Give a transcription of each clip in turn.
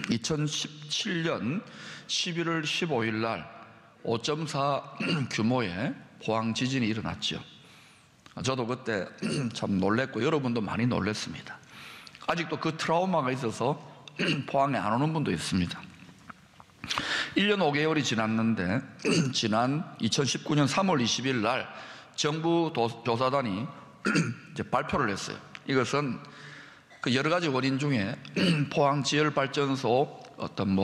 2017년 11월 15일 날 5.4 규모의 포항 지진이 일어났죠. 저도 그때 참 놀랬고 여러분도 많이 놀랐습니다. 아직도 그 트라우마가 있어서 포항에 안 오는 분도 있습니다. 1년 5개월이 지났는데 지난 2019년 3월 20일 날 정부 조사단이 이제 발표를 했어요. 이것은 그 여러 가지 원인 중에 포항 지열발전소 어떤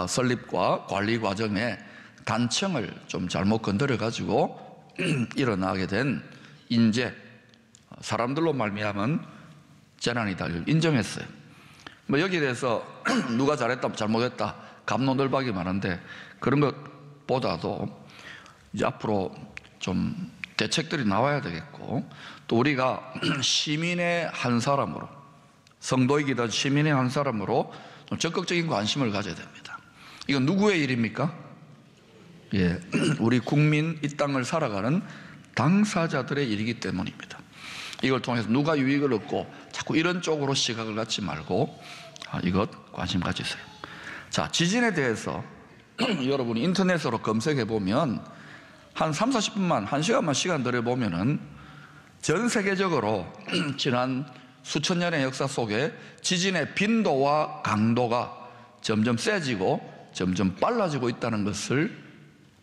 설립과 관리 과정에 단층을 좀 잘못 건드려 가지고 일어나게 된 인재, 사람들로 말미암은 재난이다 인정했어요. 여기에 대해서 누가 잘했다 잘못했다 갑론을박이 많은데 그런 것보다도 이제 앞으로 좀 대책들이 나와야 되겠고, 또 우리가 시민의 한 사람으로, 성도이기든 시민의 한 사람으로 좀 적극적인 관심을 가져야 됩니다. 이건 누구의 일입니까? 예, 우리 국민, 이 땅을 살아가는 당사자들의 일이기 때문입니다. 이걸 통해서 누가 유익을 얻고 자꾸 이런 쪽으로 시각을 갖지 말고 이것 관심 가지세요. 자, 지진에 대해서 여러분이 인터넷으로 검색해 보면 한 30-40분만, 1시간만 시간 들여보면은 전 세계적으로 지난 수천 년의 역사 속에 지진의 빈도와 강도가 점점 세지고 점점 빨라지고 있다는 것을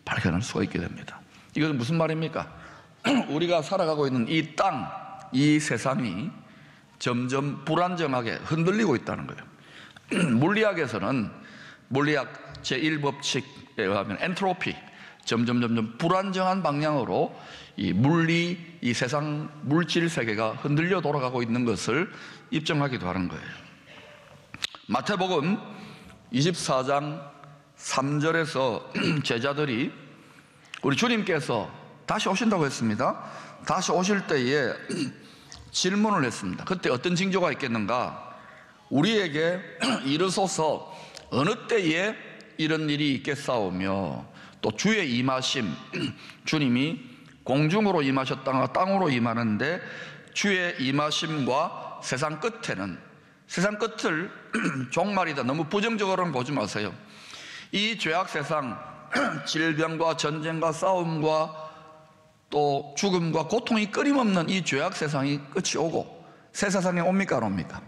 발견할 수가 있게 됩니다. 이것은 무슨 말입니까? 우리가 살아가고 있는 이 땅, 이 세상이 점점 불안정하게 흔들리고 있다는 거예요. 물리학에서는 물리학 제1법칙에 의하면 엔트로피, 점점 불안정한 방향으로 이 세상 물질 세계가 흔들려 돌아가고 있는 것을 입증하기도 하는 거예요. 마태복음 24장 3절에서 제자들이 우리 주님께서 다시 오신다고 했습니다. 다시 오실 때에 질문을 했습니다. 그때 어떤 징조가 있겠는가? 우리에게 이르소서 어느 때에 이런 일이 있겠사오며, 또 주의 임하심, 주님이 공중으로 임하셨다가 땅으로 임하는데 주의 임하심과 세상 끝에는, 세상 끝을 종말이다 너무 부정적으로는 보지 마세요. 이 죄악 세상, 질병과 전쟁과 싸움과 또 죽음과 고통이 끊임없는 이 죄악 세상이 끝이 오고 새 세상이 옵니까 안 옵니까?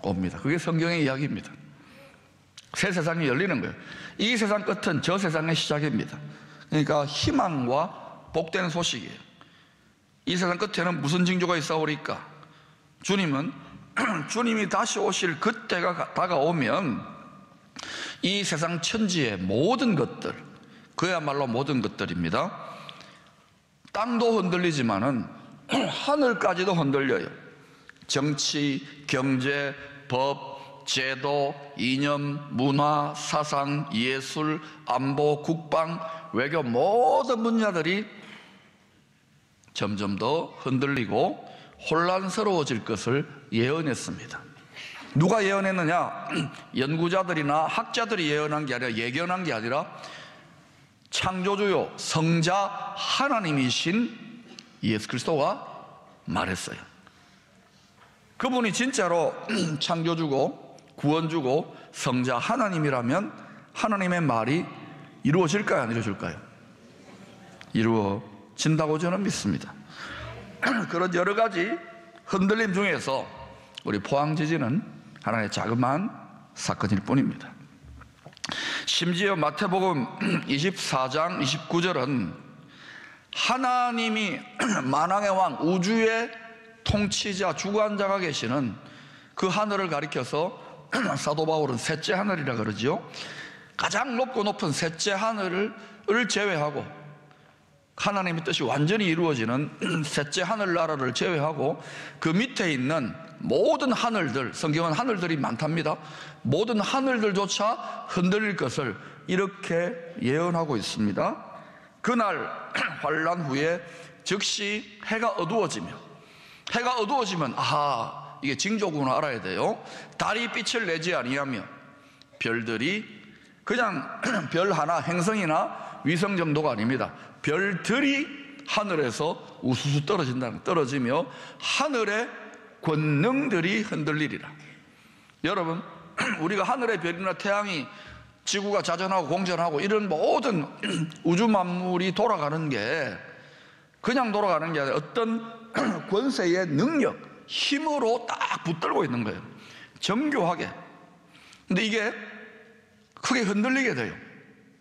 옵니다. 그게 성경의 이야기입니다. 새 세상이 열리는 거예요. 이 세상 끝은 저 세상의 시작입니다. 그러니까 희망과 복된 소식이에요. 이 세상 끝에는 무슨 징조가 있사오리까? 주님은 주님이 다시 오실 그때가 다가오면 이 세상 천지의 모든 것들, 그야말로 모든 것들입니다. 땅도 흔들리지만은 하늘까지도 흔들려요. 정치, 경제, 법, 제도, 이념, 문화, 사상, 예술, 안보, 국방, 외교 모든 분야들이 점점 더 흔들리고 혼란스러워질 것을 예언했습니다. 누가 예언했느냐? 연구자들이나 학자들이 예언한 게 아니라, 예견한 게 아니라 창조주요 성자 하나님이신 예수 그리스도가 말했어요. 그분이 진짜로 창조주고 구원주고 성자 하나님이라면 하나님의 말이 이루어질까요? 안 이루어질까요? 이루어진다고 저는 믿습니다. 그런 여러 가지 흔들림 중에서 우리 포항 지진은 하나의 자그마한 사건일 뿐입니다. 심지어 마태복음 24장 29절은 하나님이 만왕의 왕, 우주의 통치자, 주관자가 계시는 그 하늘을 가리켜서 사도 바울은 셋째 하늘이라 그러죠. 가장 높고 높은 셋째 하늘을 제외하고, 하나님의 뜻이 완전히 이루어지는 셋째 하늘나라를 제외하고 그 밑에 있는 모든 하늘들, 성경은 하늘들이 많답니다. 모든 하늘들조차 흔들릴 것을 이렇게 예언하고 있습니다. 그날 환란 후에 즉시 해가 어두워지면, 아하, 이게 징조구나 알아야 돼요. 달이 빛을 내지 아니하며 별들이, 그냥 별 하나, 행성이나 위성 정도가 아닙니다. 별들이 하늘에서 우수수 떨어지며 하늘의 권능들이 흔들리리라. 여러분, 우리가 하늘의 별이나 태양이 지구가 자전하고 공전하고 이런 모든 우주 만물이 돌아가는 게 그냥 돌아가는 게 아니라 어떤 권세의 능력, 힘으로 딱 붙들고 있는 거예요. 정교하게. 근데 이게 크게 흔들리게 돼요.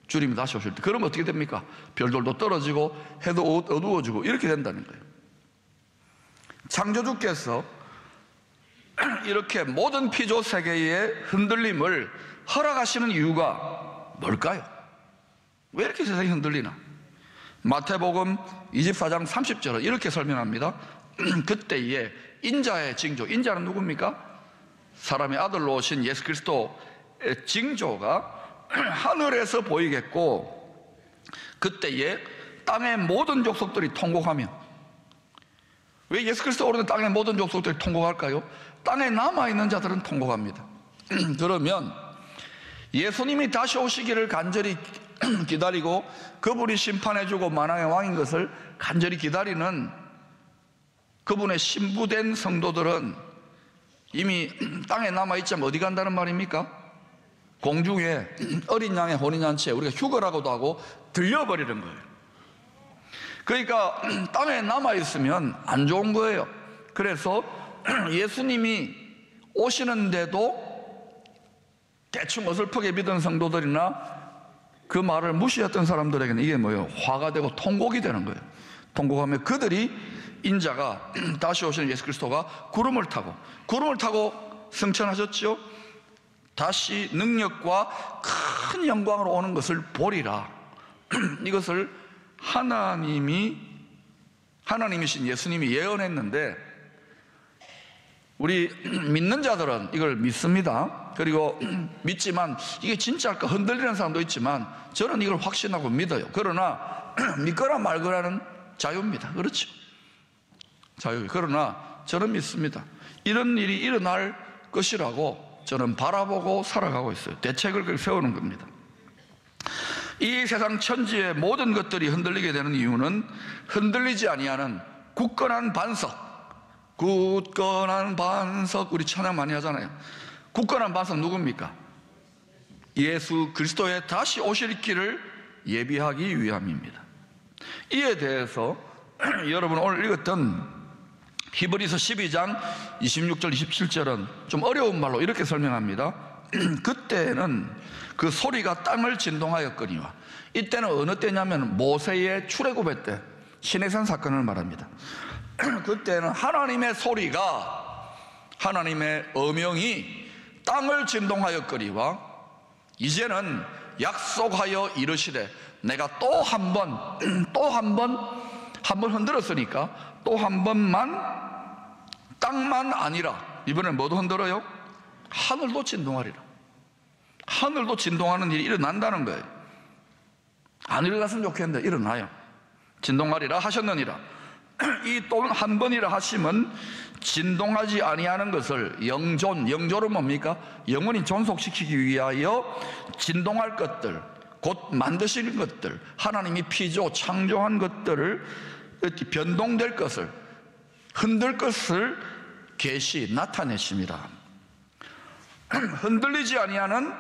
주님이 다시 오실 때. 그러면 어떻게 됩니까? 별들도 떨어지고 해도 어두워지고 이렇게 된다는 거예요. 창조주께서 이렇게 모든 피조 세계의 흔들림을 허락하시는 이유가 뭘까요? 왜 이렇게 세상이 흔들리나? 마태복음 24장 30절은 이렇게 설명합니다. 그때에 인자의 징조, 인자는 누굽니까? 사람의 아들로 오신 예수 그리스도의 징조가 하늘에서 보이겠고, 그때에 땅의 모든 족속들이 통곡하며. 왜 예수 그리스도 오르는 땅의 모든 족속들이 통곡할까요? 땅에 남아있는 자들은 통곡합니다. 그러면 예수님이 다시 오시기를 간절히 기다리고 그분이 심판해주고 만왕의 왕인 것을 간절히 기다리는 그분의 신부된 성도들은 이미 땅에 남아있자면 어디 간다는 말입니까? 공중에 어린 양의 혼인잔치에 우리가 휴거라고도 하고 들려버리는 거예요. 그러니까 땅에 남아있으면 안 좋은 거예요. 그래서 예수님이 오시는데도 대충 어설프게 믿은 성도들이나 그 말을 무시했던 사람들에게는 이게 뭐예요? 화가 되고 통곡이 되는 거예요. 통곡하면 그들이 인자가 다시 오시는 예수 그리스도가 구름을 타고 승천하셨죠? 다시 능력과 큰 영광으로 오는 것을 보리라. 이것을 하나님이신 예수님이 예언했는데 우리 믿는 자들은 이걸 믿습니다. 그리고 믿지만 이게 진짜일까 흔들리는 사람도 있지만 저는 이걸 확신하고 믿어요. 그러나 믿거나 말거라는 자유입니다. 그렇죠? 자유. 그러나 저는 믿습니다. 이런 일이 일어날 것이라고 저는 바라보고 살아가고 있어요. 대책을 세우는 겁니다. 이 세상 천지의 모든 것들이 흔들리게 되는 이유는 흔들리지 아니하는 굳건한 반석, 우리 찬양 많이 하잖아요. 굳건한 반석 누굽니까? 예수 그리스도의 다시 오실 길을 예비하기 위함입니다. 이에 대해서 여러분 오늘 읽었던 히브리서 12장 26절 27절은 좀 어려운 말로 이렇게 설명합니다. 그때는 그 소리가 땅을 진동하였거니와. 이때는 어느 때냐면 모세의 출애굽의 때 시내산 사건을 말합니다. 그때는 하나님의 소리가, 하나님의 어명이 땅을 진동하였거니와 이제는 약속하여 이르시되 내가 또 한 번 흔들었으니까 또 한 번만, 땅만 아니라 이번엔 뭐도 흔들어요? 하늘도 진동하리라. 하늘도 진동하는 일이 일어난다는 거예요. 안 일어났으면 좋겠는데 일어나요. 진동하리라 하셨느니라. 이 또 한 번이라 하심은 진동하지 아니하는 것을 영조는 뭡니까? 영원히 존속시키기 위하여 진동할 것들, 곧 만드시는 것들, 하나님이 피조 창조한 것들을 변동될 것을, 흔들 것을 계시 나타내심이라. 흔들리지 아니하는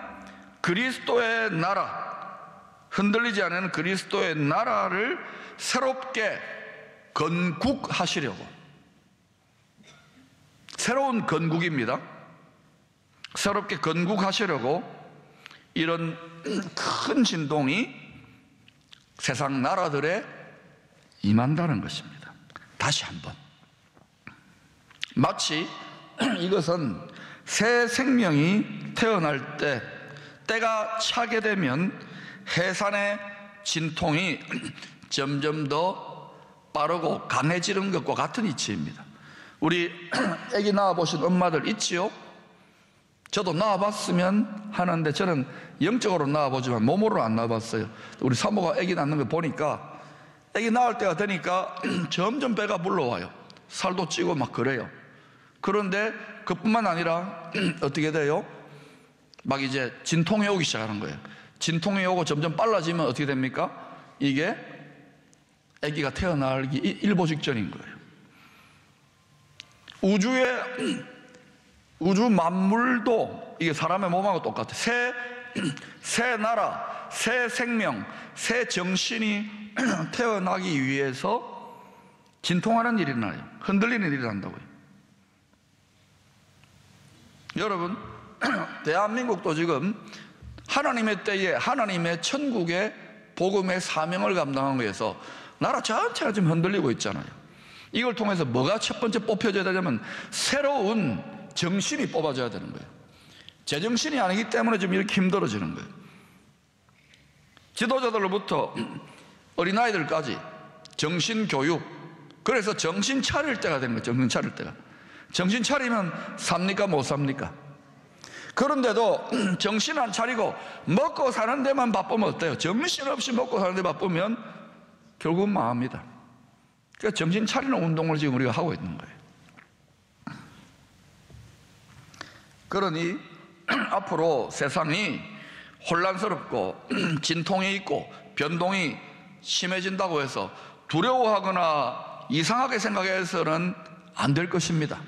그리스도의 나라, 흔들리지 않는 그리스도의 나라를 새롭게 건국하시려고, 새로운 건국입니다. 새롭게 건국하시려고 이런 큰 진동이 세상 나라들에 임한다는 것입니다. 다시 한번 마치 이것은 새 생명이 태어날 때 때가 차게 되면 해산의 진통이 점점 더 빠르고 강해지는 것과 같은 이치입니다. 우리 아기 낳아보신 엄마들 있지요? 저도 낳아봤으면 하는데 저는 영적으로 낳아보지만 몸으로 안 낳아봤어요. 우리 사모가 아기 낳는 거 보니까 아기 낳을 때가 되니까 점점 배가 불러와요. 살도 찌고 막 그래요. 그런데 그뿐만 아니라 어떻게 돼요? 막 이제 진통이 오기 시작하는 거예요. 진통이 오고 점점 빨라지면 어떻게 됩니까? 이게 아기가 태어나기 일보 직전인 거예요. 우주에 우주 만물도 이게 사람의 몸하고 똑같아. 새 나라, 새 생명, 새 정신이 태어나기 위해서 진통하는 일이 일어나요. 흔들리는 일이 일어난다고요. 여러분, 대한민국도 지금 하나님의 때에 하나님의 천국의 복음의 사명을 감당하기 위해서 나라 전체가 지금 흔들리고 있잖아요. 이걸 통해서 뭐가 첫 번째 뽑혀져야 되냐면 새로운 정신이 뽑아져야 되는 거예요. 제정신이 아니기 때문에 지금 이렇게 힘들어지는 거예요. 지도자들로부터 어린아이들까지 정신교육, 그래서 정신 차릴 때가 되는 거예요. 정신 차릴 때가. 정신 차리면 삽니까 못 삽니까? 그런데도 정신 안 차리고 먹고 사는 데만 바쁘면 어때요? 정신없이 먹고 사는 데 바쁘면 결국은 망합니다. 그러니까 정신 차리는 운동을 지금 우리가 하고 있는 거예요. 그러니 앞으로 세상이 혼란스럽고 진통이 있고 변동이 심해진다고 해서 두려워하거나 이상하게 생각해서는 안 될 것입니다.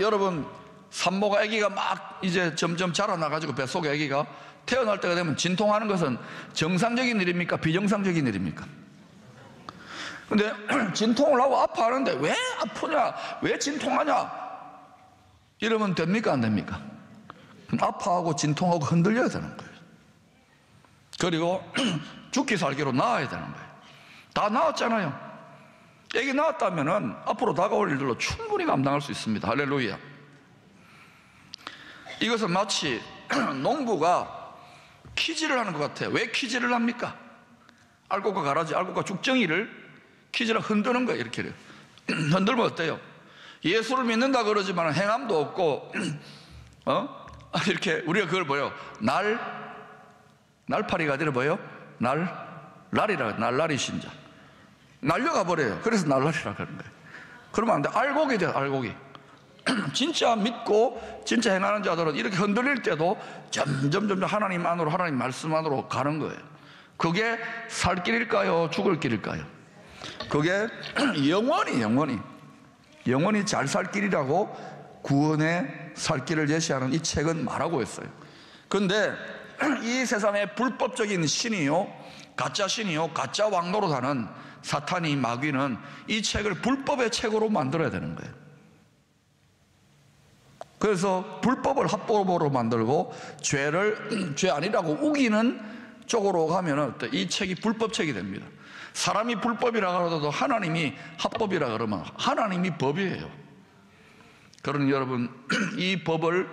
여러분, 산모가 아기가 막 이제 점점 자라나가지고 뱃속에 아기가 태어날 때가 되면 진통하는 것은 정상적인 일입니까? 비정상적인 일입니까? 근데 진통을 하고 아파하는데 왜 아프냐? 왜 진통하냐? 이러면 됩니까? 안 됩니까? 아파하고 진통하고 흔들려야 되는 거예요. 그리고 죽기 살기로 나아야 되는 거예요. 다 나았잖아요. 애기 낳았다면은 앞으로 다가올 일들로 충분히 감당할 수 있습니다. 할렐루야. 이것은 마치 농부가 키질을 하는 것 같아요. 왜 키질을 합니까? 알곡과 가라지, 알곡과 죽정이를 키질을 흔드는 거예요. 이렇게 흔들면 어때요? 예수를 믿는다 그러지만 행함도 없고 이렇게 우리가 그걸 뭐예요? 날파리가 아니라 뭐예요? 날라리 신자. 날려가 버려요. 그래서 날라리라고 하는 거예요. 그러면 안 돼. 알곡이 돼요. 알곡이. 진짜 믿고 진짜 행하는 자들은 이렇게 흔들릴 때도 점점 하나님 안으로, 하나님 말씀 안으로 가는 거예요. 그게 살 길일까요? 죽을 길일까요? 그게 영원히 잘 살 길이라고 구원의 살 길을 제시하는 이 책은 말하고 있어요. 그런데 이 세상의 불법적인 신이요, 가짜 신이요, 가짜 왕노로 하는 사탄이, 마귀는 이 책을 불법의 책으로 만들어야 되는 거예요. 그래서 불법을 합법으로 만들고 죄를 죄 아니라고 우기는 쪽으로 가면 이 책이 불법책이 됩니다. 사람이 불법이라 그러도 하나님이 합법이라 그러면 하나님이 법이에요. 그러니 여러분, 이 법을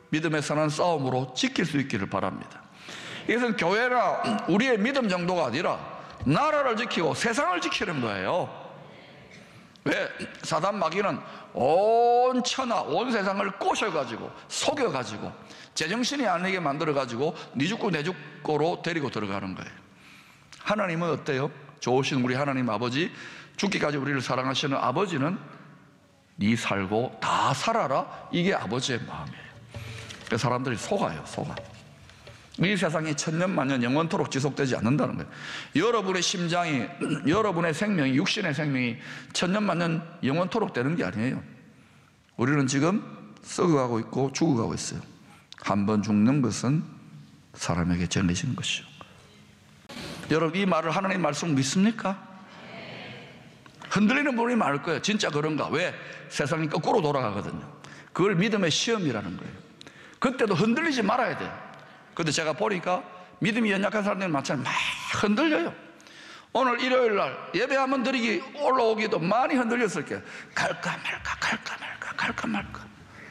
믿음에 사는 싸움으로 지킬 수 있기를 바랍니다. 이것은 교회나 우리의 믿음 정도가 아니라 나라를 지키고 세상을 지키는 거예요. 왜? 사단 마귀는 온 천하, 온 세상을 꼬셔가지고 속여가지고 제정신이 아니게 만들어가지고 네 죽고 내 죽고로 데리고 들어가는 거예요. 하나님은 어때요? 좋으신 우리 하나님 아버지, 죽기까지 우리를 사랑하시는 아버지는 네 살고 다 살아라, 이게 아버지의 마음이에요. 그래서 사람들이 속아요. 이 세상이 천년만년 영원토록 지속되지 않는다는 거예요. 여러분의 심장이, 여러분의 생명이, 육신의 생명이 천년만년 영원토록 되는 게 아니에요. 우리는 지금 썩어가고 있고 죽어가고 있어요. 한 번 죽는 것은 사람에게 정해진 것이죠. 여러분, 이 말을 하나님 말씀 믿습니까? 흔들리는 분이 많을 거예요. 진짜 그런가? 왜? 세상이 거꾸로 돌아가거든요. 그걸 믿음의 시험이라는 거예요. 그때도 흔들리지 말아야 돼요. 근데 제가 보니까 믿음이 연약한 사람들이 많잖아요. 막 흔들려요. 오늘 일요일 날 예배 한번 드리기 올라오기도 많이 흔들렸을 거예요. 갈까 말까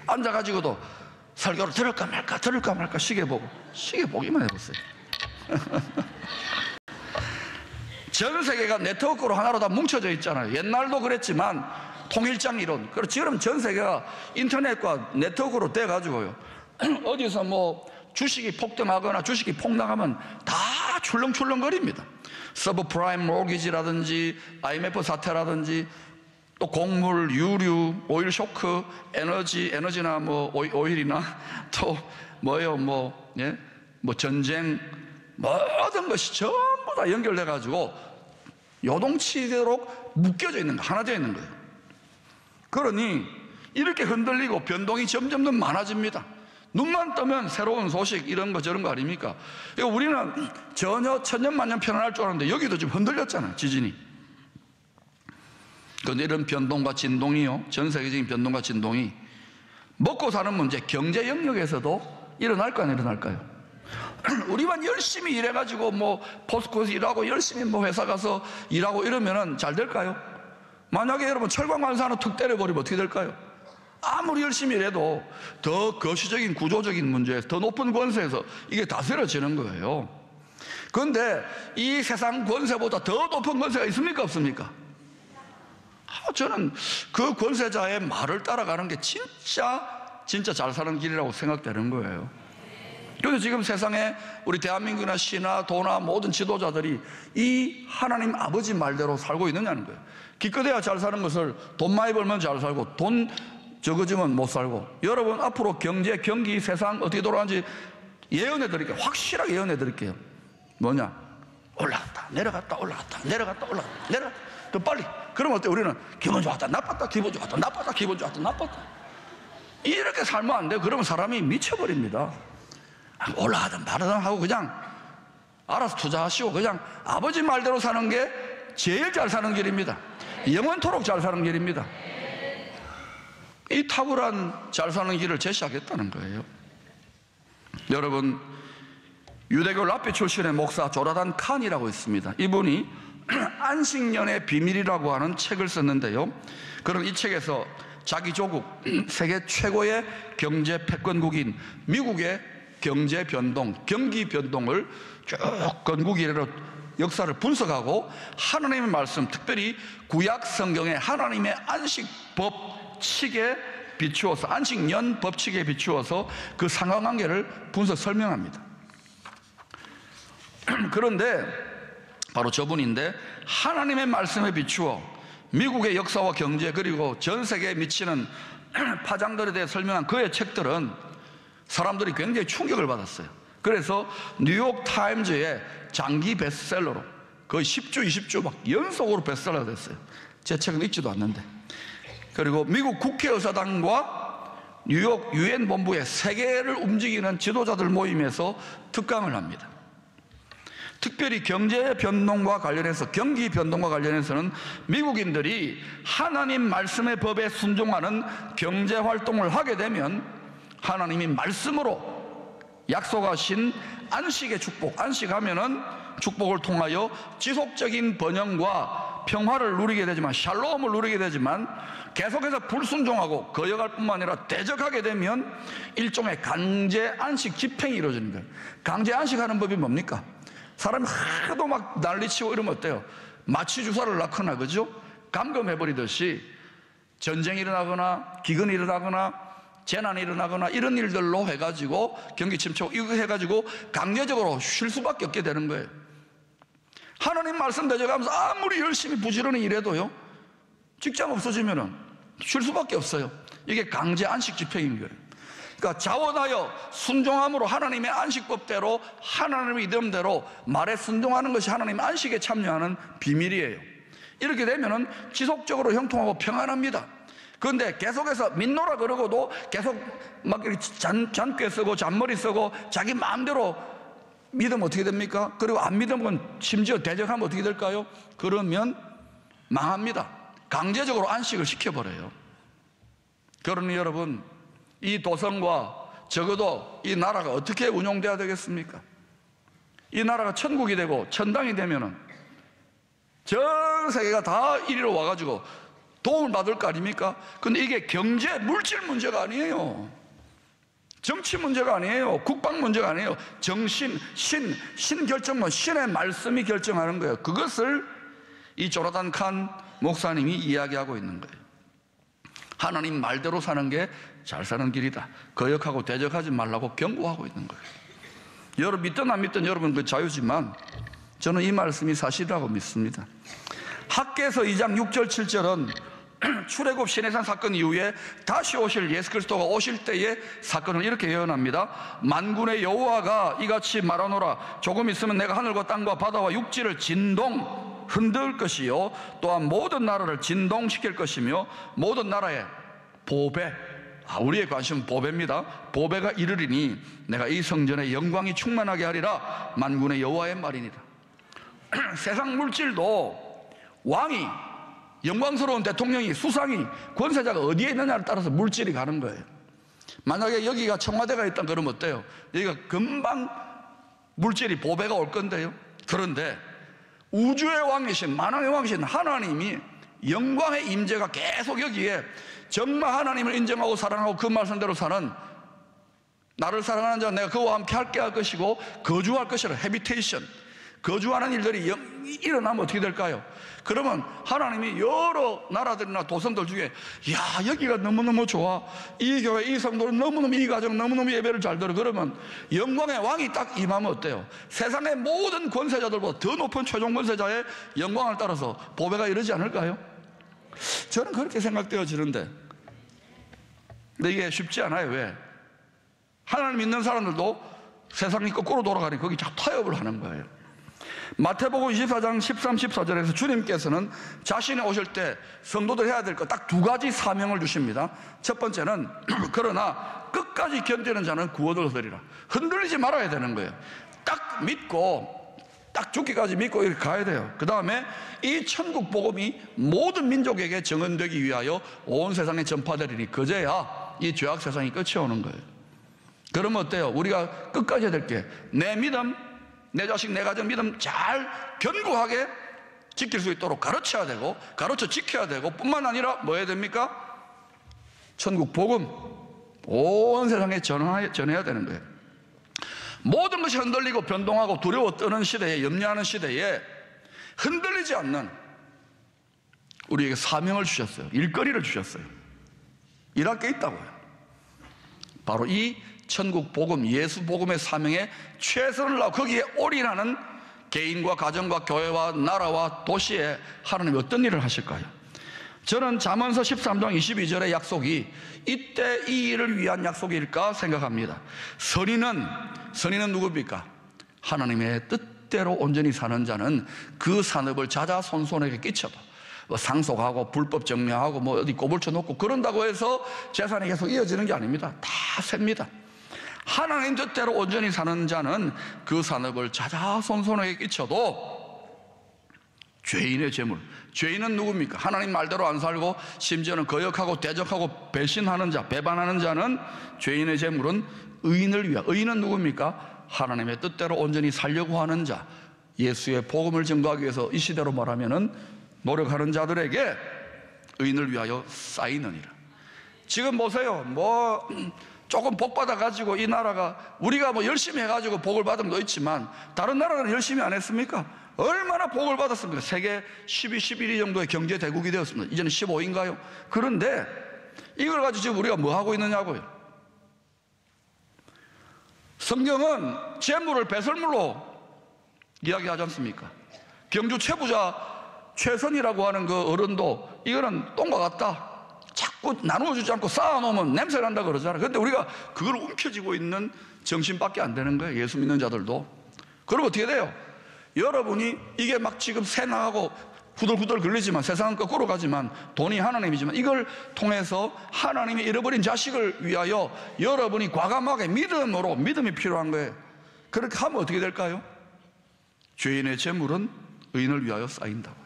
앉아가지고도 설교를 들을까 말까 시계 보기만 해보세요. 전 세계가 네트워크로 하나로 다 뭉쳐져 있잖아요. 옛날도 그랬지만 통일장 이론, 그리고 지금 전 세계가 인터넷과 네트워크로 돼가지고요, 어디서 뭐 주식이 폭등하거나 주식이 폭락하면 다 출렁출렁거립니다. 서브프라임 모기지라든지 IMF 사태라든지 또 곡물, 유류, 오일 쇼크, 에너지나 뭐 오일이나 또 뭐예요, 뭐 전쟁, 모든 것이 전부 다 연결돼 가지고 요동치도록 묶여져 있는 거, 하나 되어 있는 거예요. 그러니 이렇게 흔들리고 변동이 점점 더 많아집니다. 눈만 뜨면 새로운 소식 이런 거 저런 거 아닙니까? 우리는 전혀 천년만년 편안할 줄 알았는데 여기도 지금 흔들렸잖아요, 지진이. 그런데 이런 변동과 진동이요, 전 세계적인 변동과 진동이 먹고 사는 문제, 경제 영역에서도 일어날까요, 안 일어날까요? 우리만 열심히 일해가지고 뭐 포스코에서 일하고 열심히 뭐 회사 가서 일하고 이러면은 잘 될까요? 만약에 여러분 철강 관사 하나 툭 때려버리면 어떻게 될까요? 아무리 열심히 일해도 더 거시적인 구조적인 문제에서 더 높은 권세에서 이게 다스려지는 거예요. 그런데 이 세상 권세보다 더 높은 권세가 있습니까, 없습니까? 저는 그 권세자의 말을 따라가는 게 진짜 잘 사는 길이라고 생각되는 거예요. 그래서 지금 세상에 우리 대한민국이나 시나 도나 모든 지도자들이 이 하나님 아버지 말대로 살고 있느냐는 거예요. 기껏해야 잘 사는 것을 돈 많이 벌면 잘 살고 돈 적어지면 못 살고. 여러분 앞으로 경제, 경기, 세상 어떻게 돌아가는지 예언해 드릴게요. 확실하게 예언해 드릴게요. 뭐냐? 올라갔다 내려갔다 올라갔다 내려갔다 올라갔다 내려갔다 더 빨리. 그러면 어때? 우리는 기분 좋았다 나빴다 기분 좋았다 나빴다 기분 좋았다 나빴다 이렇게 살면 안 돼요. 그러면 사람이 미쳐버립니다. 올라가든 말하든 하고 그냥 알아서 투자하시고 그냥 아버지 말대로 사는 게 제일 잘 사는 길입니다. 영원토록 잘 사는 길입니다. 이 탁월한 잘 사는 길을 제시하겠다는 거예요. 여러분, 유대교 라피 출신의 목사 조나단 칸이라고 있습니다. 이분이 안식년의 비밀이라고 하는 책을 썼는데요, 그럼 이 책에서 자기 조국, 세계 최고의 경제 패권국인 미국의 경제 변동, 경기 변동을 쭉 건국 이래로 역사를 분석하고 하나님의 말씀, 특별히 구약 성경의 하나님의 안식 법칙에 비추어서, 안식년 법칙에 비추어서 그 상관관계를 분석 설명합니다. 그런데 바로 저분인데, 하나님의 말씀에 비추어 미국의 역사와 경제 그리고 전 세계에 미치는 파장들에 대해 설명한 그의 책들은 사람들이 굉장히 충격을 받았어요. 그래서 뉴욕 타임즈의 장기 베스트셀러로 거의 10주, 20주 막 연속으로 베스트셀러가 됐어요. 제 책은 읽지도 않는데. 그리고 미국 국회의사당과 뉴욕 유엔 본부의 세계를 움직이는 지도자들 모임에서 특강을 합니다. 특별히 경제 변동과 관련해서, 경기 변동과 관련해서는 미국인들이 하나님 말씀의 법에 순종하는 경제 활동을 하게 되면 하나님이 말씀으로 약속하신 안식의 축복, 안식하면은 축복을 통하여 지속적인 번영과 평화를 누리게 되지만, 샬롬을 누리게 되지만, 계속해서 불순종하고 거역할 뿐만 아니라 대적하게 되면 일종의 강제 안식 집행이 이루어지는 거예요. 강제 안식하는 법이 뭡니까? 사람이 하도 막 난리치고 이러면 어때요? 마취 주사를 낳거나, 그죠? 감금해버리듯이 전쟁이 일어나거나 기근이 일어나거나 재난이 일어나거나 이런 일들로 해가지고 경기 침체 이거 해가지고 강제적으로 쉴 수밖에 없게 되는 거예요. 하나님 말씀 대적하면서 아무리 열심히 부지런히 일해도요, 직장 없어지면은 쉴 수밖에 없어요. 이게 강제 안식 집행인 거예요. 그러니까 자원하여 순종함으로 하나님의 안식법대로, 하나님의 이름대로 말에 순종하는 것이 하나님의 안식에 참여하는 비밀이에요. 이렇게 되면은 지속적으로 형통하고 평안합니다. 그런데 계속해서 믿노라 그러고도 계속 막 잔꾀 쓰고 잔머리 쓰고 자기 마음대로 믿으면 어떻게 됩니까? 그리고 안 믿으면 심지어 대적하면 어떻게 될까요? 그러면 망합니다. 강제적으로 안식을 시켜버려요. 그러니 여러분, 이 도성과 적어도 이 나라가 어떻게 운용돼야 되겠습니까? 이 나라가 천국이 되고 천당이 되면은 전 세계가 다 이리로 와가지고 도움을 받을 거 아닙니까? 근데 이게 경제, 물질 문제가 아니에요. 정치 문제가 아니에요. 국방 문제가 아니에요. 정신, 신 결정은 신의 말씀이 결정하는 거예요. 그것을 이 조나단 칸 목사님이 이야기하고 있는 거예요. 하나님 말대로 사는 게 잘 사는 길이다. 거역하고 대적하지 말라고 경고하고 있는 거예요. 여러분 믿든 안 믿든 여러분 그 자유지만 저는 이 말씀이 사실이라고 믿습니다. 학개서 2장 6절 7절은 출애굽 시내산 사건 이후에 다시 오실 예수 그리스도가 오실 때의 사건을 이렇게 예언합니다. 만군의 여호와가 이같이 말하노라. 조금 있으면 내가 하늘과 땅과 바다와 육지를 진동 흔들 것이요 또한 모든 나라를 진동시킬 것이며 모든 나라에 보배, 우리의 관심은 보배입니다. 보배가 이르리니 내가 이 성전에 영광이 충만하게 하리라. 만군의 여호와의 말이니라. 세상 물질도 왕이, 영광스러운 대통령이, 수상이, 권세자가 어디에 있느냐에 따라서 물질이 가는 거예요. 만약에 여기가 청와대가 있다 그러면 어때요? 여기가 금방 물질이, 보배가 올 건데요. 그런데 우주의 왕이신, 만왕의 왕이신 하나님이 영광의 임재가 계속 여기에, 정말 하나님을 인정하고 사랑하고 그 말씀대로 사는, 나를 사랑하는 자 내가 그와 함께 함께 할 것이고 거주할 것이라. 해비테이션, 거주하는 일들이 일어나면 어떻게 될까요? 그러면 하나님이 여러 나라들이나 도성들 중에, 야, 여기가 너무너무 좋아, 이 교회, 이 성도는 너무너무, 이 가정 너무너무 예배를 잘 들어. 그러면 영광의 왕이 딱 임하면 어때요? 세상의 모든 권세자들보다 더 높은 최종 권세자의 영광을 따라서 보배가 이르지 않을까요? 저는 그렇게 생각되어지는데, 근데 이게 쉽지 않아요. 왜? 하나님 믿는 사람들도 세상이 거꾸로 돌아가니 거기 자꾸 타협을 하는 거예요. 마태복음 24장 13, 14절에서 주님께서는 자신이 오실 때 성도들 해야 될 것 딱 두 가지 사명을 주십니다. 첫 번째는 그러나 끝까지 견디는 자는 구원을 얻으리라. 흔들리지 말아야 되는 거예요. 딱 믿고, 딱 죽기까지 믿고 이렇게 가야 돼요. 그 다음에 이 천국 복음이 모든 민족에게 정언되기 위하여 온 세상에 전파되리니 그제야 이 죄악 세상이 끝이 오는 거예요. 그러면 어때요? 우리가 끝까지 해야 될 게, 내 믿음, 내 자식, 내 가정 믿음 잘 견고하게 지킬 수 있도록 가르쳐야 되고, 가르쳐 지켜야 되고, 뿐만 아니라 뭐 해야 됩니까? 천국 복음 온 세상에 전해야 되는 거예요. 모든 것이 흔들리고 변동하고 두려워 떠는 시대에, 염려하는 시대에 흔들리지 않는 우리에게 사명을 주셨어요. 일거리를 주셨어요. 일할 게 있다고요. 바로 이 천국 복음, 예수 복음의 사명에 최선을 다하고 거기에 올인하는 개인과 가정과 교회와 나라와 도시에 하나님이 어떤 일을 하실까요? 저는 잠언서 13장 22절의 약속이 이때 이 일을 위한 약속일까 생각합니다. 선인은 누굽니까? 하나님의 뜻대로 온전히 사는 자는 그 산업을 자자손손에게 끼쳐도, 뭐 상속하고 불법 정리하고 뭐 어디 꼬불쳐 놓고 그런다고 해서 재산이 계속 이어지는 게 아닙니다. 다 셉니다. 하나님 뜻대로 온전히 사는 자는 그 산업을 자자손손에게 끼쳐도 죄인의 재물, 죄인은 누굽니까? 하나님 말대로 안 살고 심지어는 거역하고 대적하고 배신하는 자, 배반하는 자는, 죄인의 재물은 의인을 위하여. 의인은 누굽니까? 하나님의 뜻대로 온전히 살려고 하는 자, 예수의 복음을 증거하기 위해서 이 시대로 말하면은 노력하는 자들에게 의인을 위하여 쌓이느니라. 지금 보세요. 뭐 조금 복 받아가지고 이 나라가, 우리가 뭐 열심히 해가지고 복을 받은 거 있지만 다른 나라는 열심히 안 했습니까? 얼마나 복을 받았습니까? 세계 10위, 11위 정도의 경제 대국이 되었습니다. 이제는 15위인가요? 그런데 이걸 가지고 지금 우리가 뭐 하고 있느냐고요. 성경은 재물을 배설물로 이야기하지 않습니까? 경주 최부자 최선이라고 하는 그 어른도 이거는 똥과 같다, 자꾸 나누어주지 않고 쌓아놓으면 냄새 난다 그러잖아요. 그런데 우리가 그걸 움켜쥐고 있는 정신밖에 안 되는 거예요. 예수 믿는 자들도. 그럼 어떻게 돼요? 여러분이 이게 막 지금 새 나가고 후덜후덜 걸리지만, 세상은 거꾸로 가지만 돈이 하나님이지만, 이걸 통해서 하나님이 잃어버린 자식을 위하여 여러분이 과감하게 믿음으로, 믿음이 필요한 거예요. 그렇게 하면 어떻게 될까요? 죄인의 재물은 의인을 위하여 쌓인다고요.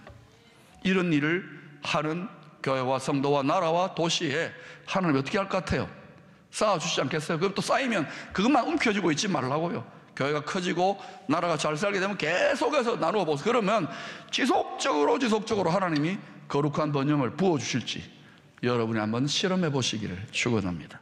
이런 일을 하는 교회와 성도와 나라와 도시에 하나님이 어떻게 할 것 같아요? 쌓아주시지 않겠어요? 그럼 또 쌓이면 그것만 움켜쥐고 있지 말라고요. 교회가 커지고 나라가 잘 살게 되면 계속해서 나누어 보세요. 그러면 지속적으로 하나님이 거룩한 번영을 부어주실지 여러분이 한번 실험해 보시기를 축원합니다.